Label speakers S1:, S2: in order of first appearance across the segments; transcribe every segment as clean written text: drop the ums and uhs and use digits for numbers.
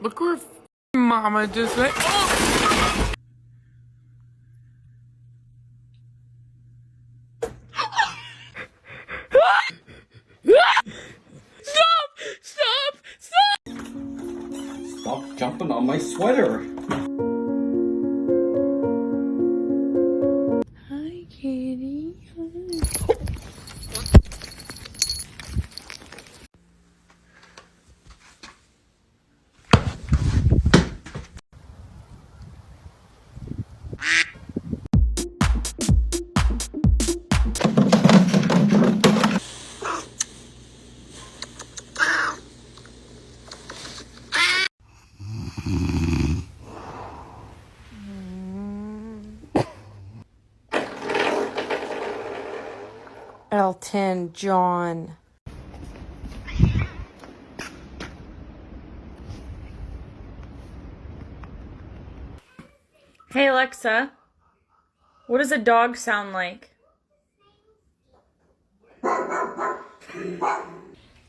S1: Look where Mama just went. Oh! Stop! Stop! Stop!
S2: Stop jumping on my sweater.
S1: Hi, kitty. Elton John.
S3: Hey Alexa, what does a dog sound like?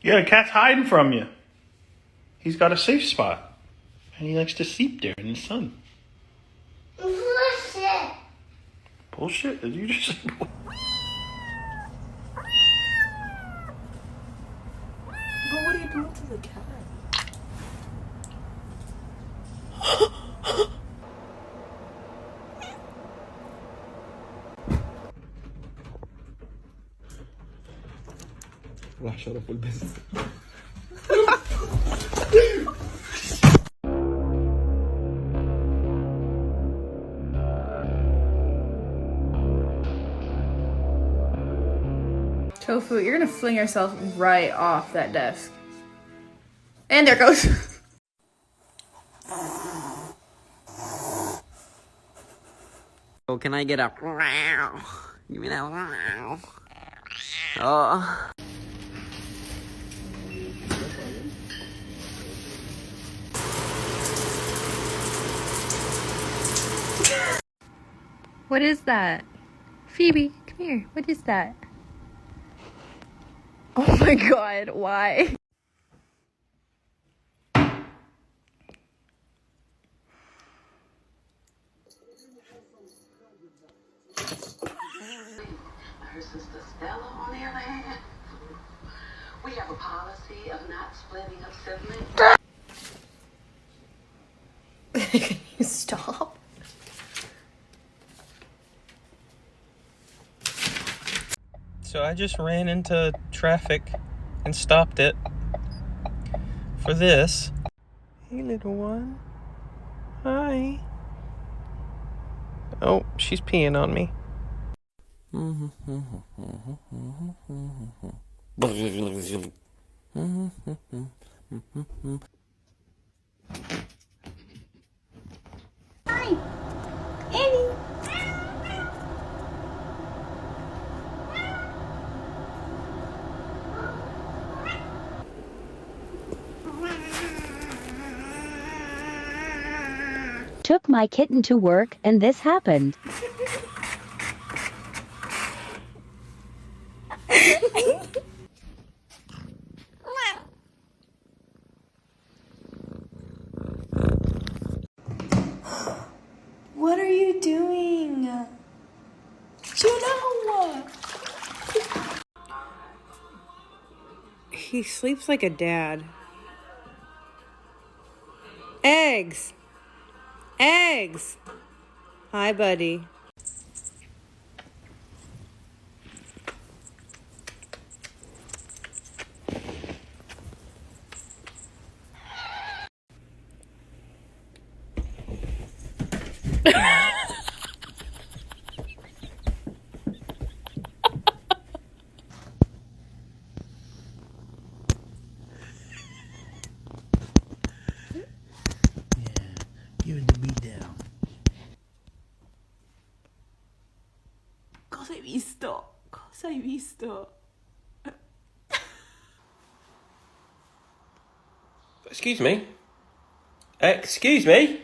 S4: Yeah, the cat's hiding from you. He's got a safe spot. And he likes to sleep there in the sun.
S5: Bullshit.
S4: Bullshit? Did you just say bullshit?
S1: But what are you doing to the cat?
S2: راح شرفوا البنت.
S3: Tofu, you're gonna fling yourself right off that desk. And there it goes.
S6: Oh, can I get a wow? Give me that wow. Oh.
S3: What is that? Phoebe, come here. What is that? Oh my god, why?
S7: Her sister Stella, on the other hand, we have a policy of not splitting up siblings.
S3: Can you stop?
S8: So I just ran into traffic and stopped it for this. Hey, little one. Hi. Oh, she's peeing on me.
S5: Hi, Annie.
S9: Took my kitten to work and this happened.
S1: What are you doing? Juno! He sleeps like a dad. Eggs! Eggs! Hi, buddy.
S4: Give it the beat down.
S1: Cosa hai visto? Cosa hai visto?
S8: Excuse me? Excuse me?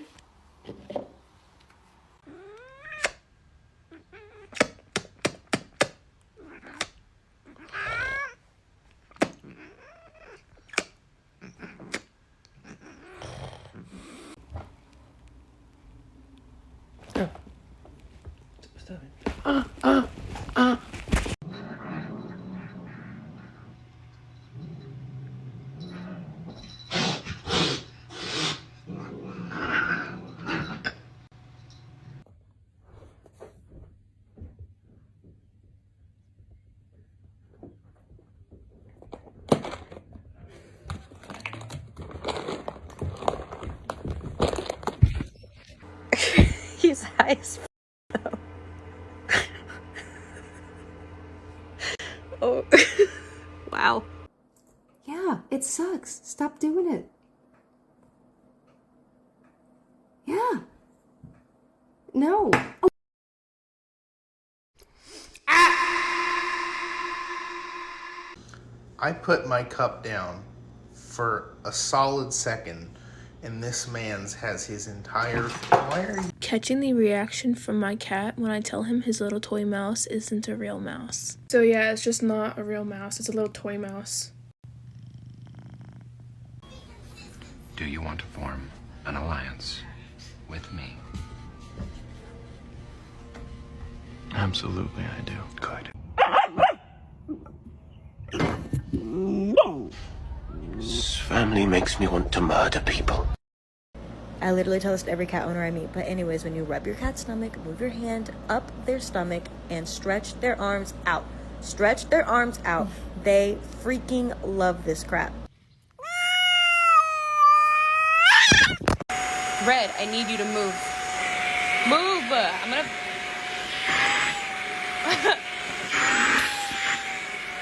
S5: is high as though. Oh. Wow.
S10: Yeah, it sucks. Stop doing it. Yeah. No. Oh.
S11: I put my cup down for a solid second, and this man's has his entire... Why are you...
S3: Catching the reaction from my cat when I tell him his little toy mouse isn't a real mouse. So yeah, it's just not a real mouse, it's a little toy mouse.
S12: Do you want to form an alliance with me?
S13: Absolutely, I do. Good.
S12: This family makes me want to murder people.
S5: I literally tell this to every cat owner I meet. But anyways, when you rub your cat's stomach, move your hand up their stomach and stretch their arms out. Stretch their arms out. They freaking love this crap.
S14: Red, I need you to move. Move! I'm gonna...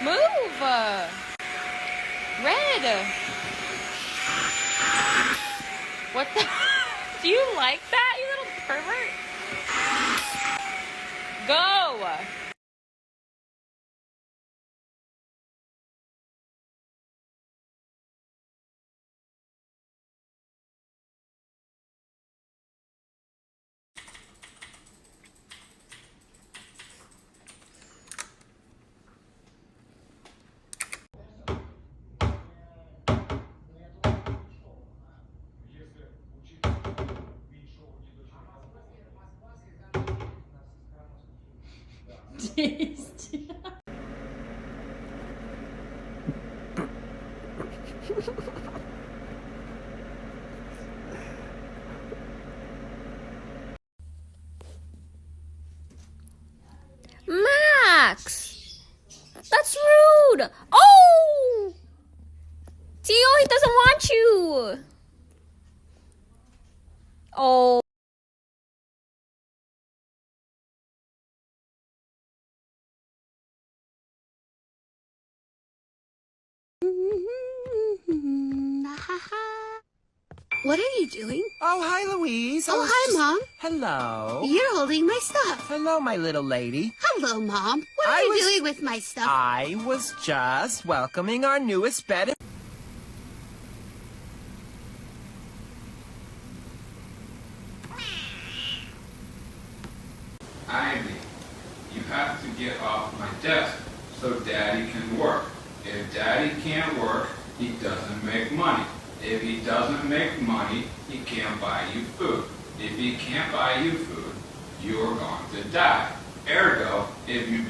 S14: Move! Red! What the... Do you like that, you little pervert? Go!
S15: Max! That's rude! Oh! Tio, he doesn't want you! Oh.
S16: What are you doing?
S17: Oh, hi, Louise.
S16: Oh, hi, Mom.
S17: Hello.
S16: You're holding my stuff.
S17: Hello, my little lady.
S16: Hello, Mom. What are you doing with my stuff?
S17: I was just welcoming our newest bed.
S18: Ivy, you have to get off my desk so Daddy can work. If Daddy can't work, he doesn't make money. If he doesn't make money, he can't buy you food. If he can't buy you food, you're going to die. Ergo, if you